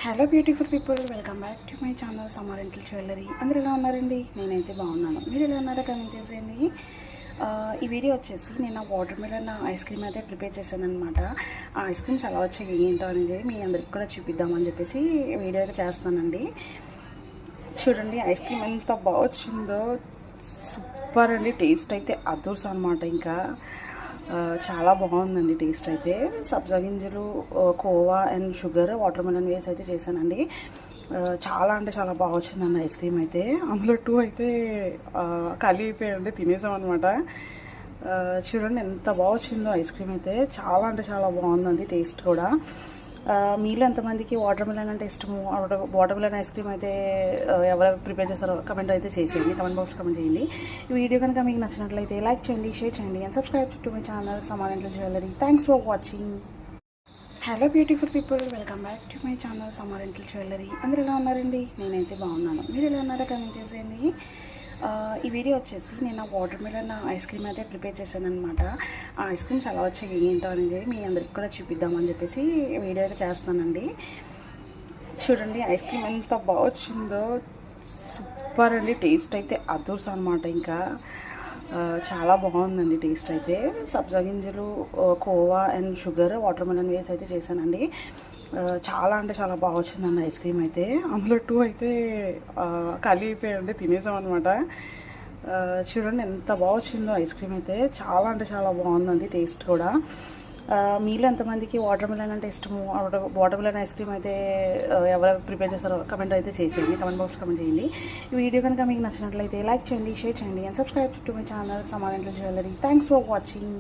Hello beautiful people, welcome back to my channel summer rental jewellery. అందరూ ఎలా ఉన్నారండి? నేనైతే బాగున్నాను. మీరు ఎలా ఉన్నారో కమెంట్ చేసేయండి. ఈ వీడియో వచ్చేసి నేను వాటర్ మిలన్ ఐస్ క్రీమ్ అయితే ప్రిపేర్ చేశాను అనమాట. ఆ ఐస్ క్రీమ్స్ ఎలా వచ్చాయి ఏంటో అనేది మీ అందరికి కూడా చూపిద్దామని చెప్పేసి వీడియో అయితే చేస్తానండి. చూడండి ఐస్ క్రీమ్ ఎంత బాగా వచ్చిందో, సూపర్ అండి. టేస్ట్ అయితే అదుర్స్ అనమాట. ఇంకా చాలా బాగుందండి టేస్ట్ అయితే. సబ్జా గింజలు, khoa and sugar, water melon వేసి అయితే చేశానండి. చాలా అంటే చాలా బాగా వచ్చిందండి ఐస్ క్రీమ్ అయితే. అందులో 2 అయితే ఖాళీ అయిపోయాయండి, తినేసాం అనమాట. చూడండి ఎంత బాగా వచ్చిందో ఐస్ క్రీమ్ అయితే. చాలా అంటే చాలా బాగుందండి టేస్ట్ కూడా. మీలో ఎంతమందికి వాటర్ మిలన్ అంటే ఇష్టము? వాటర్ మిలన్ ఐస్ క్రీమ్ అయితే ఎవరు ప్రిపేర్ చేస్తారో కమెంట్ అయితే చేసేయండి, కమెంట్ బాక్స్లో కమెంట్ చేయండి. ఈ వీడియో కనుక మీకు నచ్చినట్లయితే లైక్ చేయండి, షేర్ చేయండి and subscribe to my channel summer rental jewellery. Thanks for watching. Hello beautiful people, welcome back to my channel summer rental jewellery. అందరూ ఎలా ఉన్నారండి? నేనైతే బాగున్నాను. మీరు ఎలా ఉన్నారో కమెంట్ చేసేయండి. ఈ వీడియో వచ్చేసి నేను వాటర్ మిలన్ ఐస్ క్రీమ్ అయితే ప్రిపేర్ చేశాను అనమాట. ఆ ఐస్ క్రీమ్స్ ఎలా వచ్చాయి ఏంటో అనేది మీ అందరికి కూడా చూపిద్దామని చెప్పేసి వీడియో అయితే చేస్తానండి. చూడండి ఐస్ క్రీమ్ ఎంత బాగా వచ్చిందో, సూపర్ అండి. టేస్ట్ అయితే అదుర్స్ అనమాట. ఇంకా చాలా బాగుందండి టేస్ట్ అయితే. సబ్జా గింజలు, khoa and sugar, water melon వేసి అయితే చేశానండి. చాలా అంటే చాలా బాగా వచ్చిందండి ఐస్ క్రీమ్ అయితే. అందులో 2 అయితే ఖాళీ అయిపోయాయండి, తినేసాం అనమాట. చూడండి ఎంత బాగా వచ్చిందో ఐస్ క్రీమ్ అయితే. చాలా అంటే చాలా బాగుందండి టేస్ట్ కూడా. మీలో ఎంతమందికి వాటర్ మిలన్ అంటే ఇష్టము? వాటర్ మిలన్ ఐస్ క్రీమ్ అయితే ఎవరు ప్రిపేర్ చేస్తారో కమెంట్ అయితే చేసేయండి, కమెంట్ బాక్స్లో కమెంట్ చేయండి. ఈ వీడియో కనుక మీకు నచ్చినట్లయితే లైక్ చేయండి, షేర్ చేయండి and subscribe to my channel summer rental jewellery. Thanks for watching.